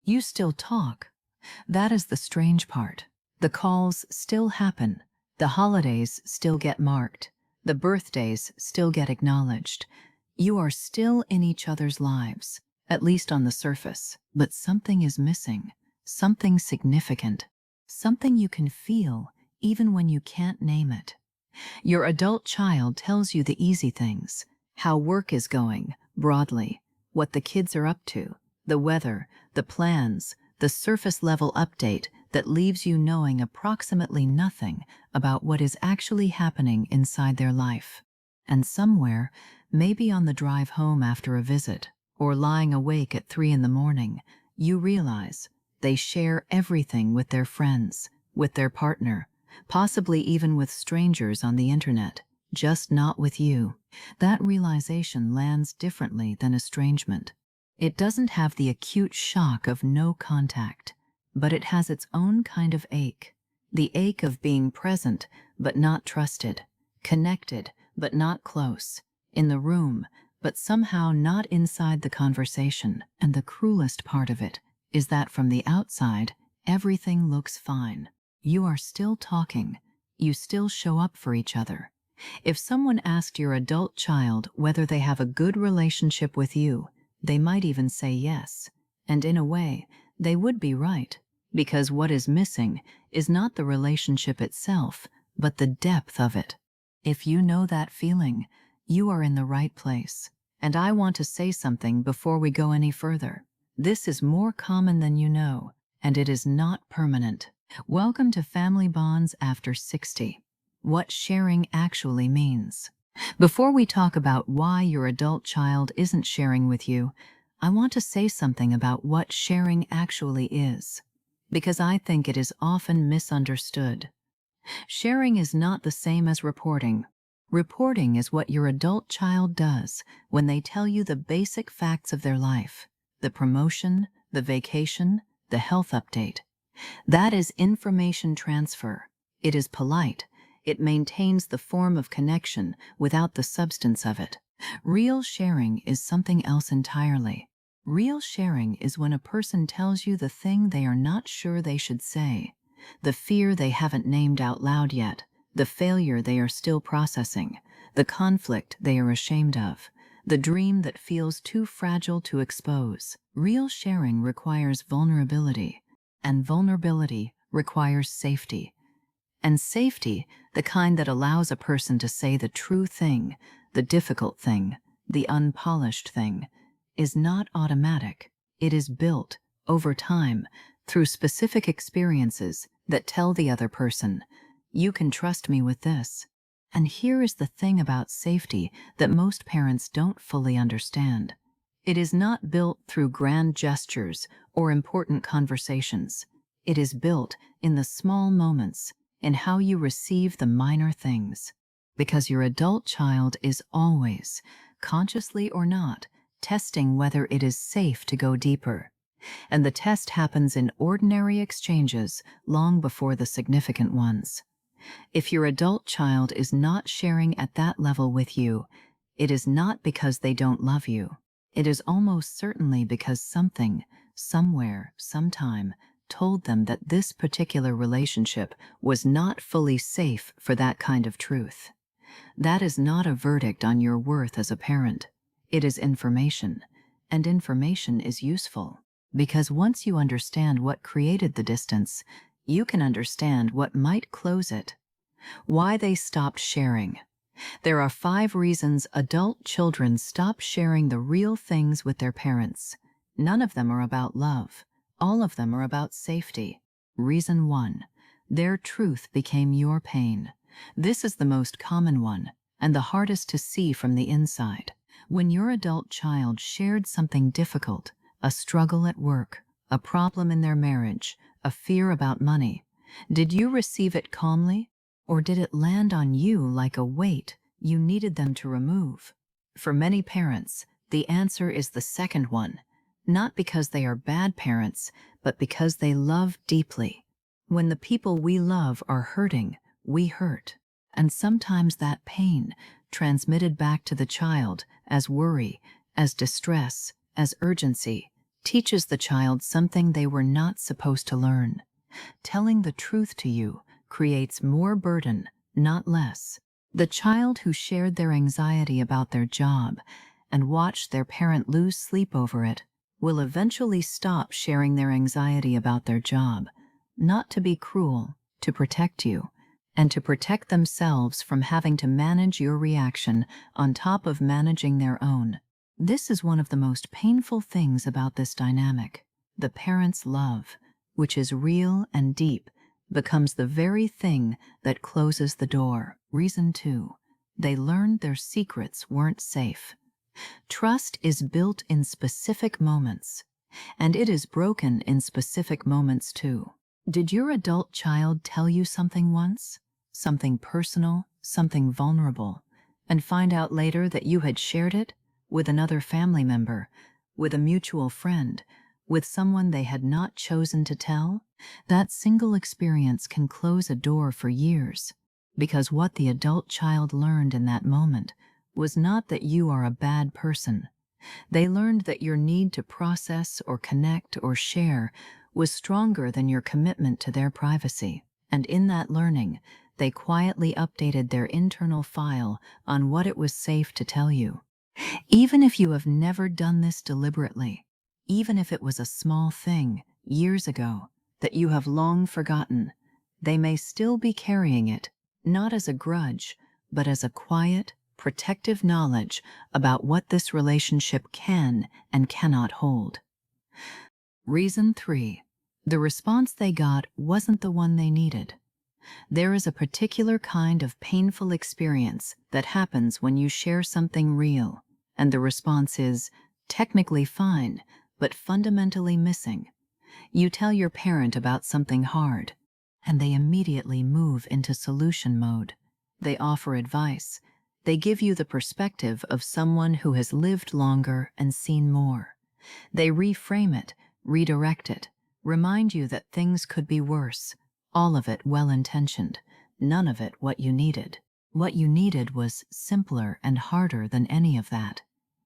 You still talk. That is the strange part. The calls still happen. The holidays still get marked. The birthdays still get acknowledged. You are still in each other's lives, at least on the surface. But something is missing. Something significant. Something you can feel even when you can't name it. Your adult child tells you the easy things, how work is going, broadly, what the kids are up to, the weather, the plans, the surface-level update that leaves you knowing approximately nothing about what is actually happening inside their life. And somewhere, maybe on the drive home after a visit, or lying awake at 3 in the morning, you realize they share everything with their friends, with their partner, possibly even with strangers on the internet, just not with you. That realization lands differently than estrangement. It doesn't have the acute shock of no contact, but it has its own kind of ache. The ache of being present but not trusted, connected but not close, in the room but somehow not inside the conversation. And the cruelest part of it is that from the outside, everything looks fine. You are still talking. You still show up for each other. If someone asked your adult child whether they have a good relationship with you, they might even say yes. And in a way, they would be right, because what is missing is not the relationship itself, but the depth of it. If you know that feeling, you are in the right place. And I want to say something before we go any further. This is more common than you know, and it is not permanent. Welcome to Family Bonds After 60. What sharing actually means. Before we talk about why your adult child isn't sharing with you, I want to say something about what sharing actually is, because I think it is often misunderstood. Sharing is not the same as reporting. Reporting is what your adult child does when they tell you the basic facts of their life, the promotion, the vacation, the health update. That is information transfer. It is polite. It maintains the form of connection without the substance of it. Real sharing is something else entirely. Real sharing is when a person tells you the thing they are not sure they should say, the fear they haven't named out loud yet, the failure they are still processing, the conflict they are ashamed of, the dream that feels too fragile to expose. Real sharing requires vulnerability. And vulnerability requires safety. And safety, the kind that allows a person to say the true thing, the difficult thing, the unpolished thing, is not automatic. It is built, over time, through specific experiences that tell the other person, you can trust me with this. And here is the thing about safety that most parents don't fully understand. It is not built through grand gestures or important conversations. It is built in the small moments, in how you receive the minor things. Because your adult child is always, consciously or not, testing whether it is safe to go deeper. And the test happens in ordinary exchanges long before the significant ones. If your adult child is not sharing at that level with you, it is not because they don't love you. It is almost certainly because something, somewhere, sometime, told them that this particular relationship was not fully safe for that kind of truth. That is not a verdict on your worth as a parent. It is information, and information is useful, because once you understand what created the distance, you can understand what might close it. Why they stopped sharing. There are 5 reasons adult children stop sharing the real things with their parents. None of them are about love. All of them are about safety. Reason 1. Their truth became your pain. This is the most common one, and the hardest to see from the inside. When your adult child shared something difficult, a struggle at work, a problem in their marriage, a fear about money, did you receive it calmly? Or did it land on you like a weight you needed them to remove? For many parents, the answer is the second one, not because they are bad parents, but because they love deeply. When the people we love are hurting, we hurt. And sometimes that pain, transmitted back to the child as worry, as distress, as urgency, teaches the child something they were not supposed to learn. Telling the truth to you creates more burden, not less. The child who shared their anxiety about their job and watched their parent lose sleep over it will eventually stop sharing their anxiety about their job, not to be cruel, to protect you, and to protect themselves from having to manage your reaction on top of managing their own. This is one of the most painful things about this dynamic. The parent's love, which is real and deep, becomes the very thing that closes the door. Reason 2. They learned their secrets weren't safe. Trust is built in specific moments, and it is broken in specific moments too. Did your adult child tell you something once? Something personal, something vulnerable, and find out later that you had shared it with another family member, with a mutual friend, with someone they had not chosen to tell? That single experience can close a door for years, because what the adult child learned in that moment was not that you are a bad person. They learned that your need to process or connect or share was stronger than your commitment to their privacy. And in that learning, they quietly updated their internal file on what it was safe to tell you. Even if you have never done this deliberately, even if it was a small thing years ago that you have long forgotten, they may still be carrying it, not as a grudge, but as a quiet, protective knowledge about what this relationship can and cannot hold. Reason 3. The response they got wasn't the one they needed. There is a particular kind of painful experience that happens when you share something real, and the response is technically fine, but fundamentally missing. You tell your parent about something hard, and they immediately move into solution mode. They offer advice. They give you the perspective of someone who has lived longer and seen more. They reframe it, redirect it, remind you that things could be worse, all of it well-intentioned, none of it what you needed. What you needed was simpler and harder than any of that.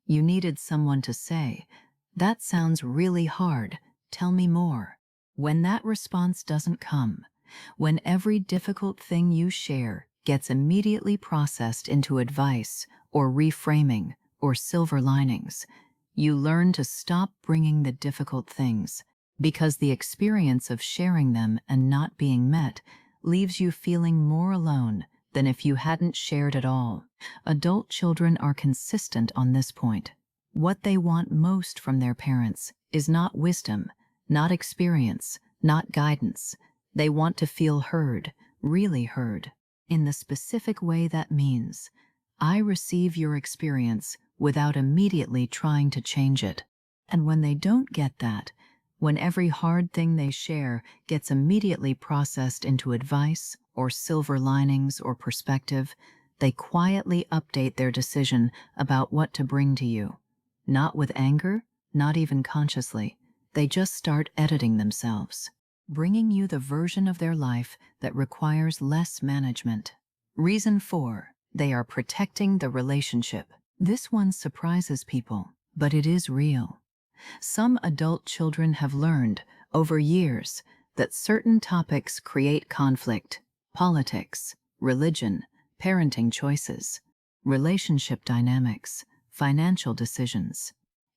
You needed someone to say, "That sounds really hard, tell me more." When that response doesn't come, when every difficult thing you share gets immediately processed into advice or reframing or silver linings, you learn to stop bringing the difficult things, because the experience of sharing them and not being met leaves you feeling more alone than if you hadn't shared at all. Adult children are consistent on this point. What they want most from their parents is not wisdom, not experience, not guidance. They want to feel heard, really heard, in the specific way that means, I receive your experience without immediately trying to change it. And when they don't get that, when every hard thing they share gets immediately processed into advice or silver linings or perspective, they quietly update their decision about what to bring to you. Not with anger, not even consciously. They just start editing themselves, bringing you the version of their life that requires less management. Reason 4. They are protecting the relationship. This one surprises people, but it is real. Some adult children have learned, over years, that certain topics create conflict: politics, religion, parenting choices, relationship dynamics, financial decisions.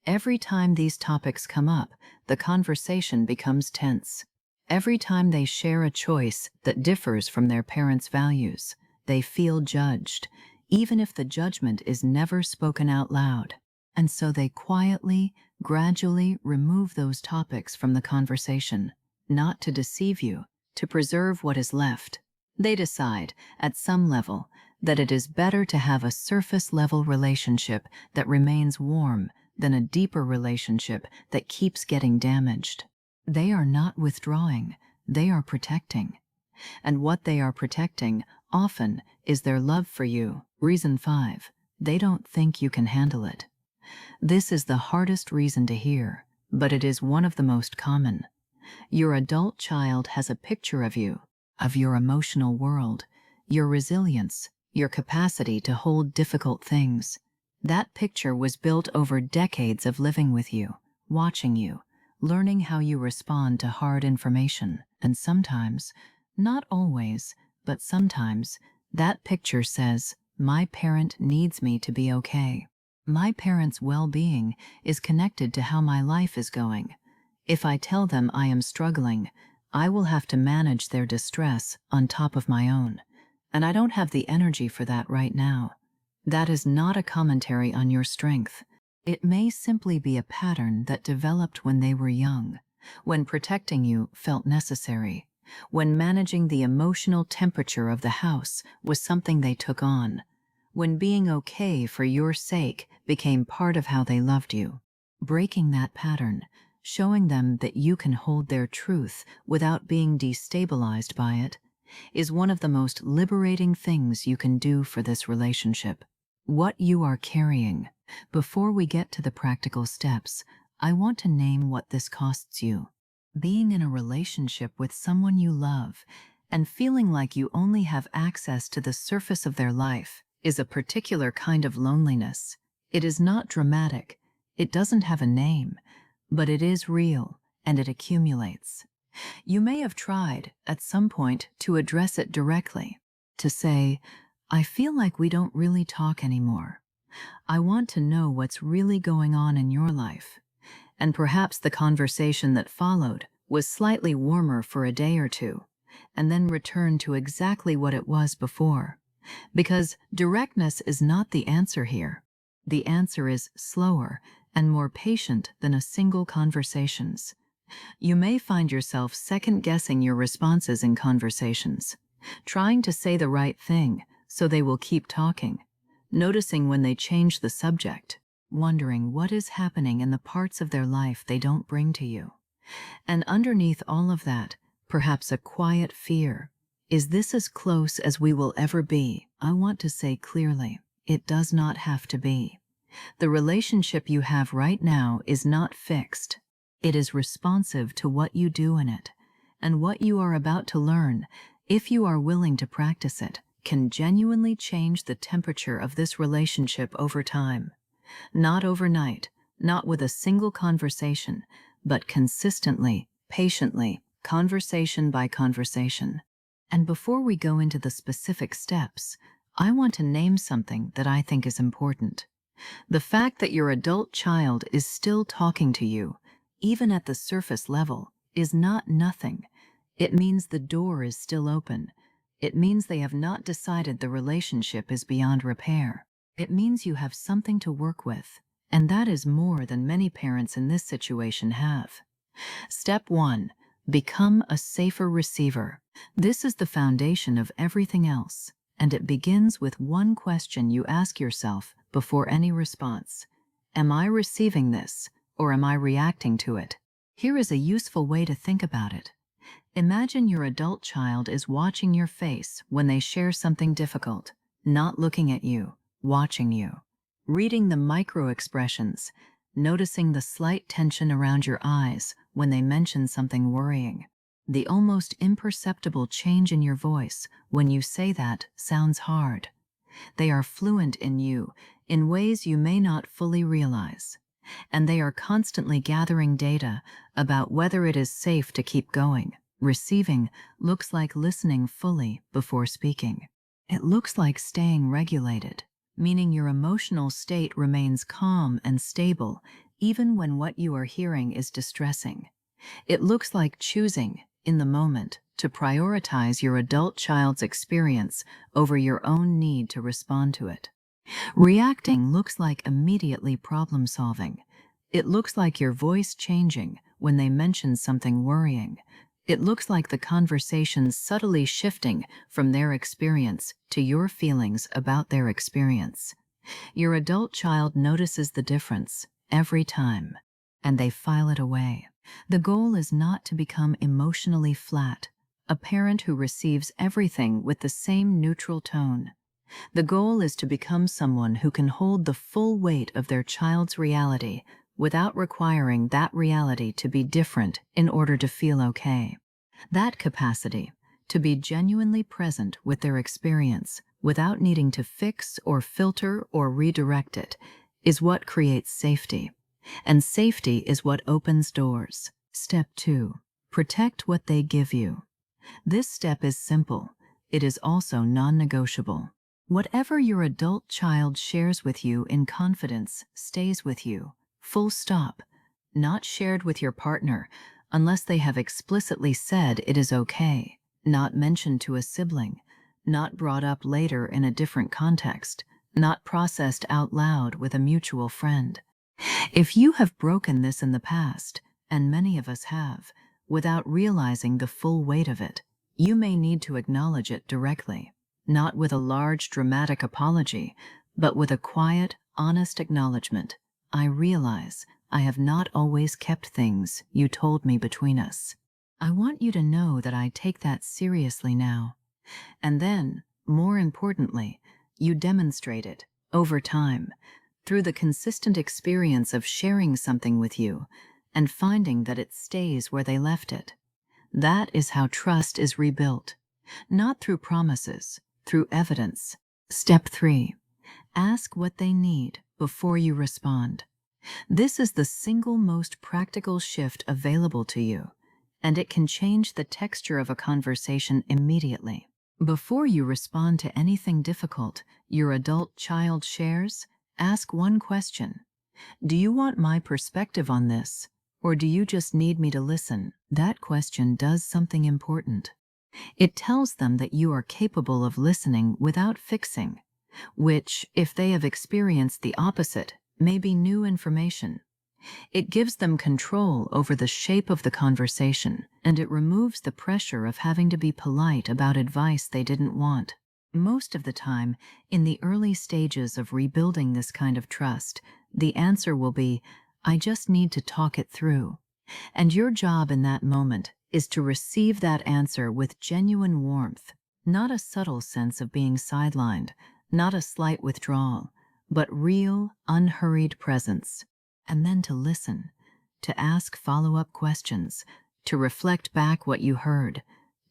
Every time these topics come up, the conversation becomes tense. Every time they share a choice that differs from their parents' values, they feel judged, even if the judgment is never spoken out loud. And so they quietly, gradually remove those topics from the conversation, not to deceive you, to preserve what is left. They decide, at some level, that it is better to have a surface-level relationship that remains warm than a deeper relationship that keeps getting damaged. They are not withdrawing, they are protecting. And what they are protecting, often, is their love for you. Reason 5. They don't think you can handle it. This is the hardest reason to hear, but it is one of the most common. Your adult child has a picture of you, of your emotional world, your resilience, your capacity to hold difficult things. That picture was built over decades of living with you, watching you, learning how you respond to hard information, and sometimes, not always, but sometimes, that picture says, "My parent needs me to be okay." My parent's well-being is connected to how my life is going. If I tell them I am struggling, I will have to manage their distress on top of my own, and I don't have the energy for that right now. That is not a commentary on your strength. It may simply be a pattern that developed when they were young, when protecting you felt necessary, when managing the emotional temperature of the house was something they took on, when being okay for your sake became part of how they loved you. Breaking that pattern, showing them that you can hold their truth without being destabilized by it, is one of the most liberating things you can do for this relationship. What you are carrying. Before we get to the practical steps, I want to name what this costs you. Being in a relationship with someone you love and feeling like you only have access to the surface of their life is a particular kind of loneliness. It is not dramatic, it doesn't have a name, but it is real and it accumulates. You may have tried, at some point, to address it directly, to say, "I feel like we don't really talk anymore. I want to know what's really going on in your life." And perhaps the conversation that followed was slightly warmer for a day or two, and then returned to exactly what it was before. Because directness is not the answer here. The answer is slower and more patient than a single conversations. You may find yourself second-guessing your responses in conversations, trying to say the right thing so they will keep talking, noticing when they change the subject, wondering what is happening in the parts of their life they don't bring to you. And underneath all of that, perhaps a quiet fear. Is this as close as we will ever be? I want to say clearly, it does not have to be. The relationship you have right now is not fixed. It is responsive to what you do in it, and what you are about to learn, if you are willing to practice it, can genuinely change the temperature of this relationship over time. Not overnight, not with a single conversation, but consistently, patiently, conversation by conversation. And before we go into the specific steps, I want to name something that I think is important. The fact that your adult child is still talking to you, even at the surface level, is not nothing. It means the door is still open. It means they have not decided the relationship is beyond repair. It means you have something to work with, and that is more than many parents in this situation have. Step 1. Become a safer receiver. This is the foundation of everything else, and it begins with one question you ask yourself before any response. Am I receiving this, or am I reacting to it? Here is a useful way to think about it. Imagine your adult child is watching your face when they share something difficult, not looking at you, watching you, reading the micro-expressions, noticing the slight tension around your eyes when they mention something worrying. The almost imperceptible change in your voice when you say that sounds hard. They are fluent in you in ways you may not fully realize, and they are constantly gathering data about whether it is safe to keep going. Receiving looks like listening fully before speaking. It looks like staying regulated, meaning your emotional state remains calm and stable even when what you are hearing is distressing. It looks like choosing, in the moment, to prioritize your adult child's experience over your own need to respond to it. Reacting looks like immediately problem-solving. It looks like your voice changing when they mention something worrying. It looks like the conversation subtly shifting from their experience to your feelings about their experience. Your adult child notices the difference every time, and they file it away. The goal is not to become emotionally flat, a parent who receives everything with the same neutral tone. The goal is to become someone who can hold the full weight of their child's reality without requiring that reality to be different in order to feel okay. That capacity, to be genuinely present with their experience without needing to fix or filter or redirect it, is what creates safety. And safety is what opens doors. Step 2. Protect what they give you. This step is simple. It is also non-negotiable. Whatever your adult child shares with you in confidence stays with you. Full stop. Not shared with your partner unless they have explicitly said it is okay. Not mentioned to a sibling. Not brought up later in a different context. Not processed out loud with a mutual friend. If you have broken this in the past, and many of us have, without realizing the full weight of it, you may need to acknowledge it directly, not with a large dramatic apology, but with a quiet, honest acknowledgement. I realize I have not always kept things you told me between us. I want you to know that I take that seriously now. And then, more importantly, you demonstrate it, over time, through the consistent experience of sharing something with you and finding that it stays where they left it. That is how trust is rebuilt, not through promises, through evidence. Step 3. Ask what they need before you respond. This is the single most practical shift available to you, and it can change the texture of a conversation immediately. Before you respond to anything difficult your adult child shares, ask one question. Do you want my perspective on this, or do you just need me to listen? That question does something important. It tells them that you are capable of listening without fixing, which, if they have experienced the opposite, may be new information. It gives them control over the shape of the conversation, and it removes the pressure of having to be polite about advice they didn't want. Most of the time, in the early stages of rebuilding this kind of trust, the answer will be, I just need to talk it through. And your job in that moment is to receive that answer with genuine warmth, not a subtle sense of being sidelined, not a slight withdrawal, but real, unhurried presence. And then to listen, to ask follow-up questions, to reflect back what you heard,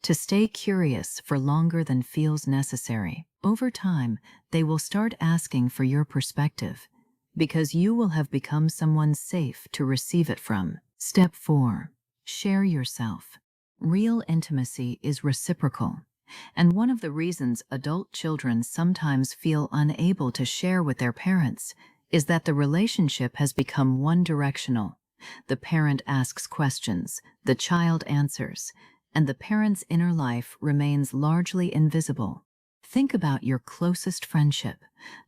to stay curious for longer than feels necessary. Over time, they will start asking for your perspective, because you will have become someone safe to receive it from. Step 4. Share yourself. Real intimacy is reciprocal, and one of the reasons adult children sometimes feel unable to share with their parents is that the relationship has become one-directional. The parent asks questions, the child answers, and the parent's inner life remains largely invisible. Think about your closest friendship,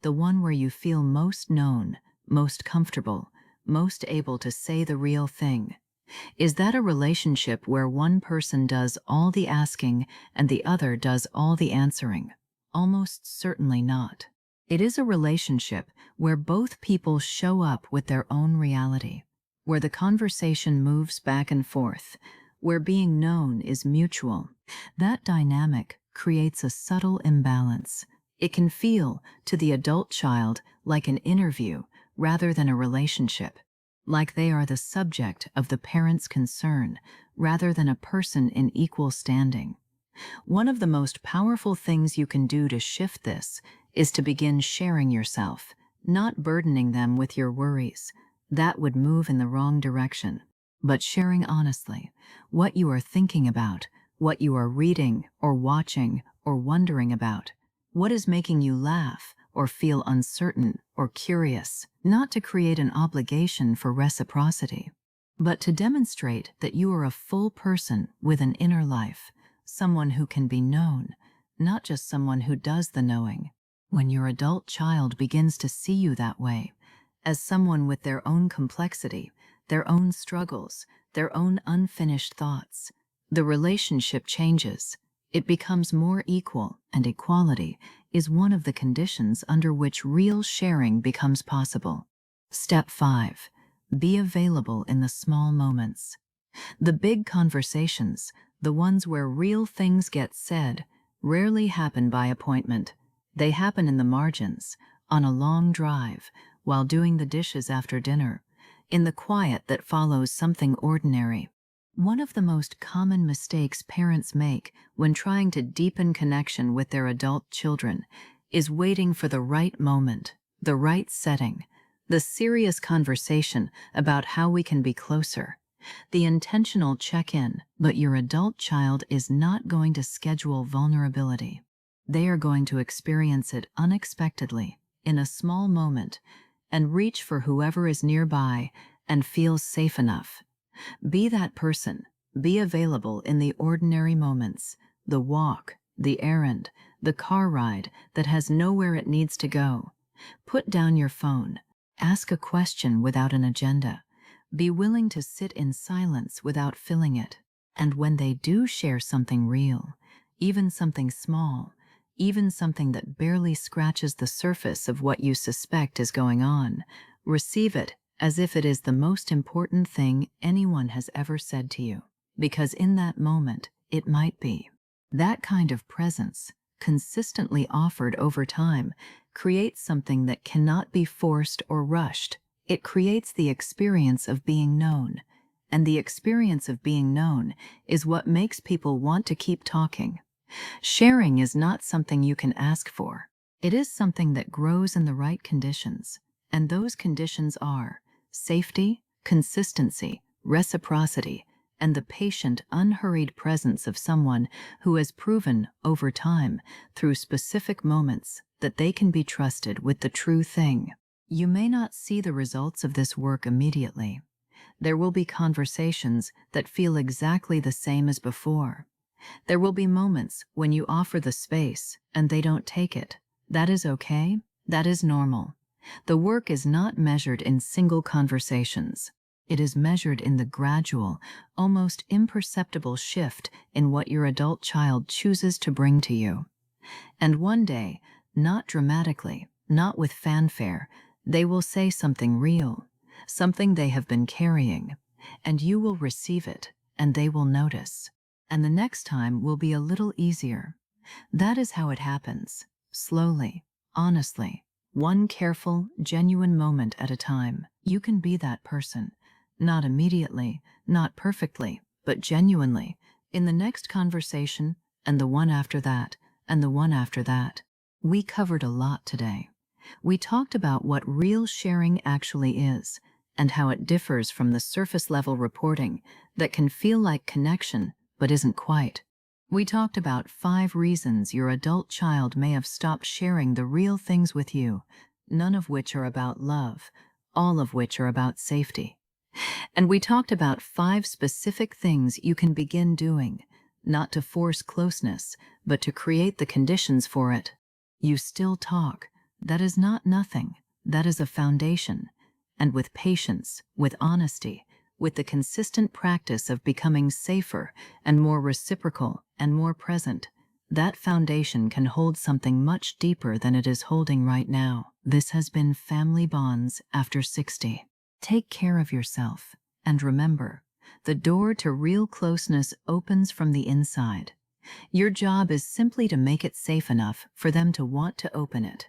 the one where you feel most known, most comfortable, most able to say the real thing. Is that a relationship where one person does all the asking and the other does all the answering? Almost certainly not. It is a relationship where both people show up with their own reality, where the conversation moves back and forth, where being known is mutual. That dynamic creates a subtle imbalance. It can feel, to the adult child, like an interview rather than a relationship, like they are the subject of the parent's concern rather than a person in equal standing. One of the most powerful things you can do to shift this is to begin sharing yourself, not burdening them with your worries. That would move in the wrong direction. But sharing honestly what you are thinking about, what you are reading or watching or wondering about, what is making you laugh or feel uncertain or curious, not to create an obligation for reciprocity, but to demonstrate that you are a full person with an inner life, someone who can be known, not just someone who does the knowing. When your adult child begins to see you that way, as someone with their own complexity, their own struggles, their own unfinished thoughts, the relationship changes. It becomes more equal, and equality is one of the conditions under which real sharing becomes possible. Step 5. Be available in the small moments. The big conversations, the ones where real things get said, rarely happen by appointment. They happen in the margins, on a long drive, while doing the dishes after dinner, in the quiet that follows something ordinary. One of the most common mistakes parents make when trying to deepen connection with their adult children is waiting for the right moment, the right setting, The serious conversation about how we can be closer. The intentional check-in, but your adult child is not going to schedule vulnerability. They are going to experience it unexpectedly, in a small moment, and reach for whoever is nearby and feels safe enough. Be that person. Be available in the ordinary moments, the walk, the errand, the car ride that has nowhere it needs to go. Put down your phone. Ask a question without an agenda. Be willing to sit in silence without filling it. And when they do share something real, even something small, even something that barely scratches the surface of what you suspect is going on, receive it as if it is the most important thing anyone has ever said to you. Because in that moment, it might be. That kind of presence, consistently offered over time, creates something that cannot be forced or rushed. It creates the experience of being known. And the experience of being known is what makes people want to keep talking. Sharing is not something you can ask for. It is something that grows in the right conditions. And those conditions are safety, consistency, reciprocity, and the patient, unhurried presence of someone who has proven over time, through specific moments, that they can be trusted with the true thing. You may not see the results of this work immediately. There will be conversations that feel exactly the same as before. There will be moments when you offer the space and they don't take it. That is okay. That is normal. The work is not measured in single conversations. It is measured in the gradual, almost imperceptible shift in what your adult child chooses to bring to you. And one day, not dramatically, not with fanfare, they will say something real, something they have been carrying, and you will receive it, and they will notice. And the next time will be a little easier. That is how it happens, slowly, honestly, one careful, genuine moment at a time. You can be that person, not immediately, not perfectly, but genuinely, in the next conversation, and the one after that, and the one after that. We covered a lot today. We talked about what real sharing actually is, and how it differs from the surface-level reporting that can feel like connection but isn't quite. We talked about 5 reasons your adult child may have stopped sharing the real things with you, none of which are about love, all of which are about safety. And we talked about 5 specific things you can begin doing, not to force closeness, but to create the conditions for it. You still talk. That is not nothing. That is a foundation. And with patience, with honesty, with the consistent practice of becoming safer and more reciprocal and more present, that foundation can hold something much deeper than it is holding right now. This has been Family Bonds After 60. Take care of yourself, and remember, the door to real closeness opens from the inside. Your job is simply to make it safe enough for them to want to open it.